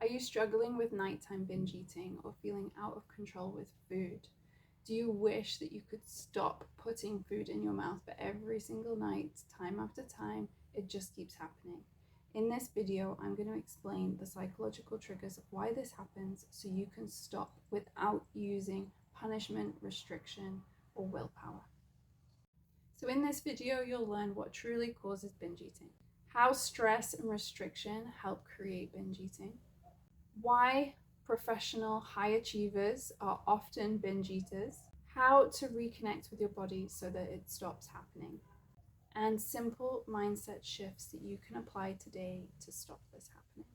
Are you struggling with nighttime binge eating or feeling out of control with food? Do you wish that you could stop putting food in your mouth, but every single night, time after time, it just keeps happening? In this video, I'm going to explain the psychological triggers of why this happens so you can stop without using punishment, restriction, or willpower. So in this video, you'll learn what truly causes binge eating, how stress and restriction help create binge eating, why professional high achievers are often binge eaters, how to reconnect with your body so that it stops happening, and simple mindset shifts that you can apply today to stop this happening.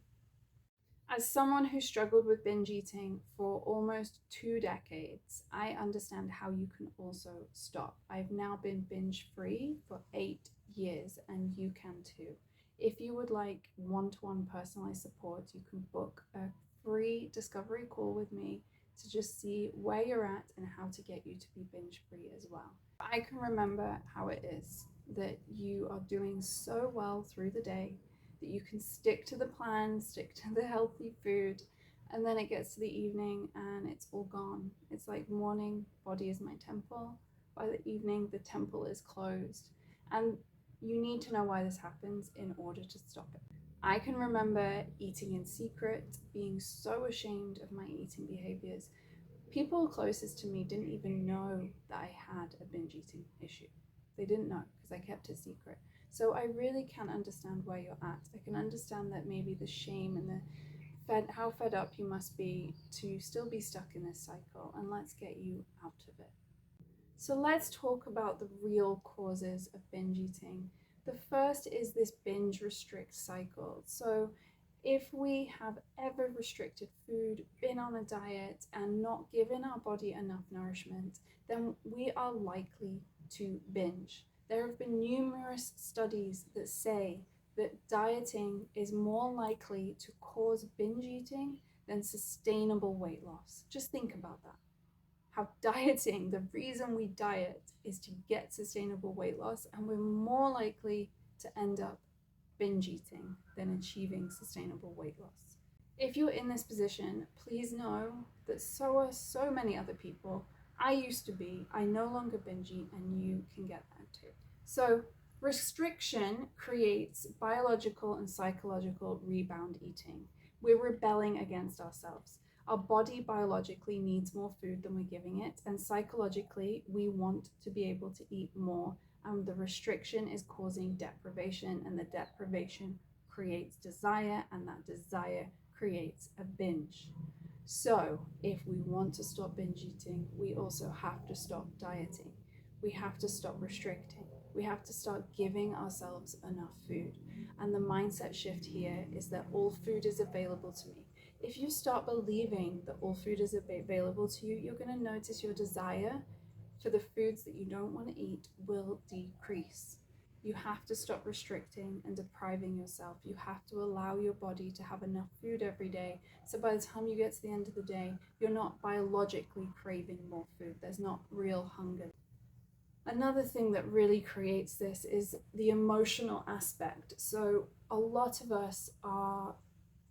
As someone who struggled with binge eating for almost 2 decades, I understand how you can also stop. I've now been binge free for 8 years, and you can too. If you would like one-to-one personalized support, you can book a free discovery call with me to just see where you're at and how to get you to be binge free as well. I can remember how it is that you are doing so well through the day that you can stick to the plan, stick to the healthy food, and then it gets to the evening and it's all gone. It's like morning, body is my temple. By the evening, the temple is closed. And you need to know why this happens in order to stop it. I can remember eating in secret, being so ashamed of my eating behaviors. People closest to me didn't even know that I had a binge eating issue. They didn't know because I kept it secret. So I really can understand where you're at. I can understand that maybe the shame and how fed up you must be to still be stuck in this cycle, and let's get you out of it. So let's talk about the real causes of binge eating. The first is this binge restrict cycle. So if we have ever restricted food, been on a diet, and not given our body enough nourishment, then we are likely to binge. There have been numerous studies that say that dieting is more likely to cause binge eating than sustainable weight loss. Just think about that. How dieting, the reason we diet is to get sustainable weight loss, and we're more likely to end up binge eating than achieving sustainable weight loss. If you're in this position, please know that so are so many other people. I used to be, I no longer binge eat, and you can get that too. So restriction creates biological and psychological rebound eating. We're rebelling against ourselves. Our body biologically needs more food than we're giving it, and psychologically we want to be able to eat more, and the restriction is causing deprivation, and the deprivation creates desire, and that desire creates a binge. So if we want to stop binge eating, we also have to stop dieting. We have to stop restricting. We have to start giving ourselves enough food. And the mindset shift here is that all food is available to me. If you start believing that all food is available to you, you're going to notice your desire for the foods that you don't want to eat will decrease. You have to stop restricting and depriving yourself. You have to allow your body to have enough food every day. So by the time you get to the end of the day, you're not biologically craving more food. There's not real hunger. Another thing that really creates this is the emotional aspect. So a lot of us are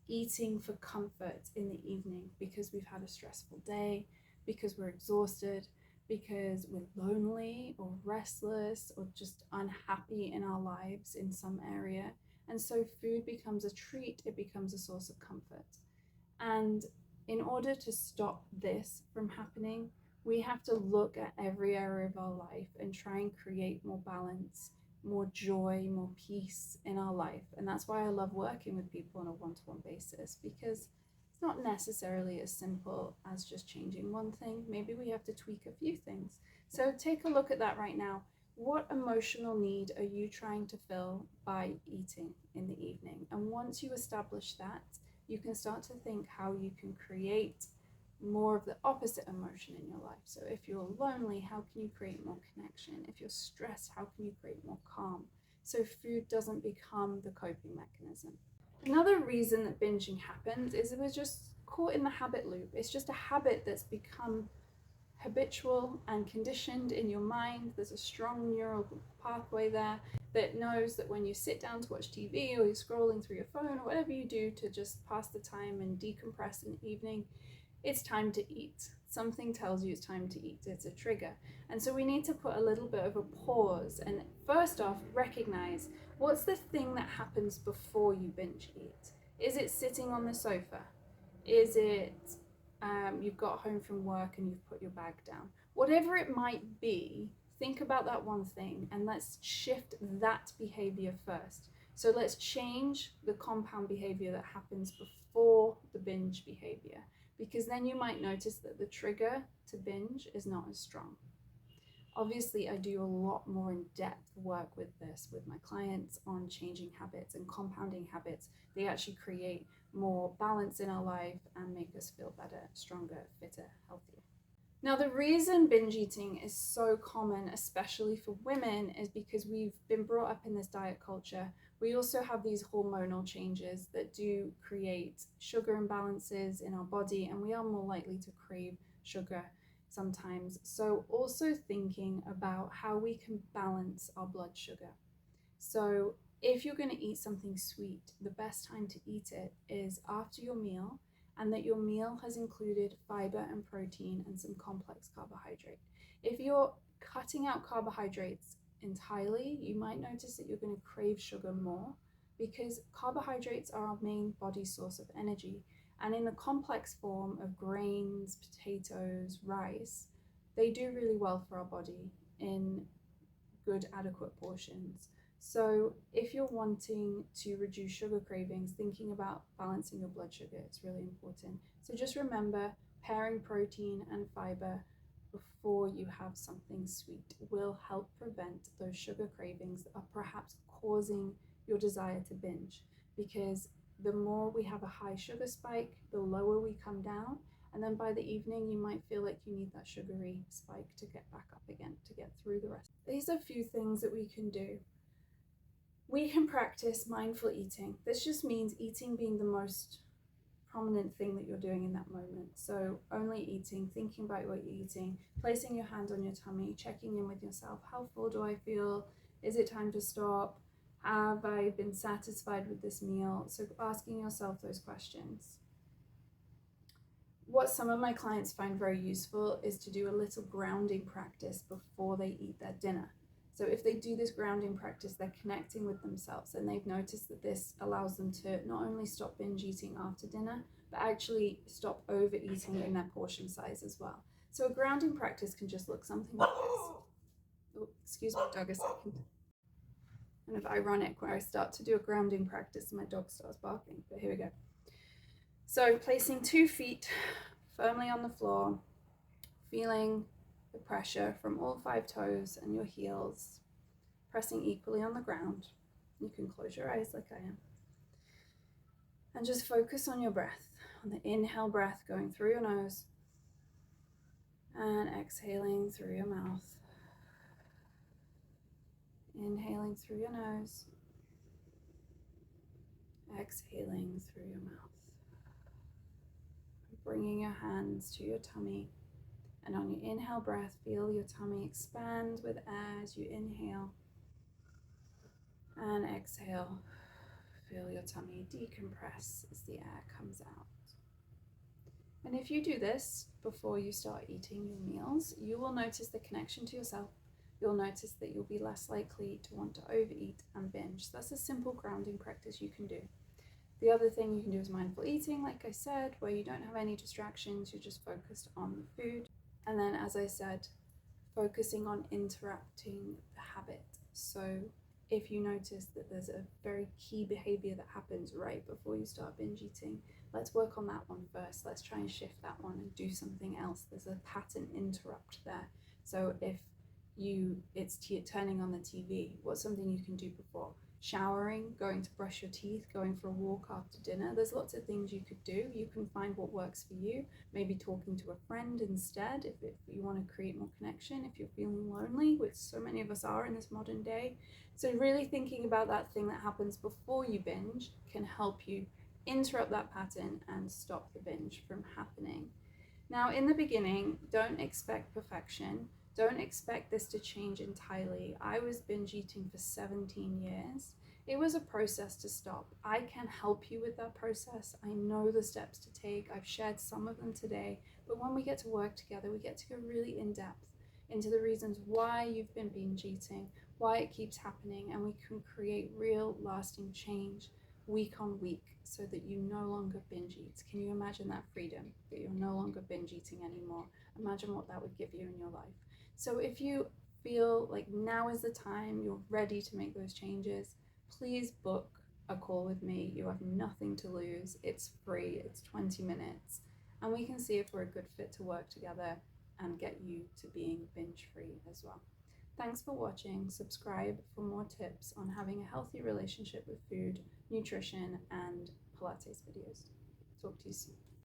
eating for comfort in the evening because we've had a stressful day, because we're exhausted, because we're lonely or restless or just unhappy in our lives in some area. And so food becomes a treat, it becomes a source of comfort. And in order to stop this from happening, we have to look at every area of our life and try and create more balance, more joy, more peace in our life. And that's why I love working with people on a one-to-one basis, because it's not necessarily as simple as just changing one thing. Maybe we have to tweak a few things. So take a look at that right now. What emotional need are you trying to fill by eating in the evening? And once you establish that, you can start to think how you can create more of the opposite emotion in your life. So if you're lonely, how can you create more connection? If you're stressed, how can you create more calm? So food doesn't become the coping mechanism. Another reason that binging happens is we're just caught in the habit loop. It's just a habit that's become habitual and conditioned in your mind. There's a strong neural pathway there that knows that when you sit down to watch TV or you're scrolling through your phone or whatever you do to just pass the time and decompress in the evening, it's time to eat. Something tells you it's time to eat. It's a trigger. And so we need to put a little bit of a pause and first off, recognize what's the thing that happens before you binge eat. Is it sitting on the sofa? Is it you've got home from work and you've put your bag down? Whatever it might be, think about that one thing and let's shift that behavior first. So let's change the compound behavior that happens before the binge behavior, because then you might notice that the trigger to binge is not as strong. Obviously, I do a lot more in-depth work with this with my clients on changing habits and compounding habits. They actually create more balance in our life and make us feel better, stronger, fitter, healthier. Now, the reason binge eating is so common, especially for women, is because we've been brought up in this diet culture. We also have these hormonal changes that do create sugar imbalances in our body, and we are more likely to crave sugar sometimes. So also thinking about how we can balance our blood sugar. So if you're going to eat something sweet, the best time to eat it is after your meal, and that your meal has included fiber and protein and some complex carbohydrate. If you're cutting out carbohydrates entirely, you might notice that you're going to crave sugar more because carbohydrates are our main body source of energy. And in the complex form of grains, potatoes, rice, they do really well for our body in good, adequate portions. So if you're wanting to reduce sugar cravings, thinking about balancing your blood sugar is really important. So just remember, pairing protein and fiber before you have something sweet will help prevent those sugar cravings that are perhaps causing your desire to binge, because the more we have a high sugar spike, the lower we come down, and then by the evening you might feel like you need that sugary spike to get back up again, to get through the rest. These are a few things that we can do. We can practice mindful eating. This just means eating being the most prominent thing that you're doing in that moment. So only eating, thinking about what you're eating, placing your hand on your tummy, checking in with yourself. How full do I feel? Is it time to stop? Have I been satisfied with this meal? So asking yourself those questions. What some of my clients find very useful is to do a little grounding practice before they eat their dinner. So if they do this grounding practice, they're connecting with themselves, and they've noticed that this allows them to not only stop binge eating after dinner, but actually stop overeating in their portion size as well. So a grounding practice can just look something like this. Oh, excuse my dog a second. And if ironic, where I start to do a grounding practice, my dog starts barking, but here we go. So placing 2 feet firmly on the floor, feeling the pressure from all 5 toes and your heels pressing equally on the ground. You can close your eyes like I am. And just focus on your breath, on the inhale breath going through your nose and exhaling through your mouth. Inhaling through your nose, exhaling through your mouth. Bringing your hands to your tummy. And on your inhale breath, feel your tummy expand with air as you inhale. And exhale, feel your tummy decompress as the air comes out. And if you do this before you start eating your meals, you will notice the connection to yourself. You'll notice that you'll be less likely to want to overeat and binge. So that's a simple grounding practice you can do. The other thing you can do is mindful eating, like I said, where you don't have any distractions, you're just focused on the food. And then, as I said, focusing on interrupting the habit. So if you notice that there's a very key behavior that happens right before you start binge eating, let's work on that one first. Let's try and shift that one and do something else. There's a pattern interrupt there. So if it's turning on the TV, what's something you can do before? Showering, going to brush your teeth, going for a walk after dinner. There's lots of things you could do. You can find what works for you. Maybe talking to a friend instead if you want to create more connection, if you're feeling lonely, which so many of us are in this modern day. So really thinking about that thing that happens before you binge can help you interrupt that pattern and stop the binge from happening. Now, in the beginning, don't expect perfection. Don't expect this to change entirely. I was binge eating for 17 years. It was a process to stop. I can help you with that process. I know the steps to take. I've shared some of them today. But when we get to work together, we get to go really in depth into the reasons why you've been binge eating, why it keeps happening, and we can create real lasting change week on week so that you no longer binge eat. Can you imagine that freedom, that you're no longer binge eating anymore? Imagine what that would give you in your life. So if you feel like now is the time, you're ready to make those changes, please book a call with me. You have nothing to lose. It's free. It's 20 minutes. And we can see if we're a good fit to work together and get you to being binge free as well. Thanks for watching. Subscribe for more tips on having a healthy relationship with food, nutrition, and Pilates videos. Talk to you soon.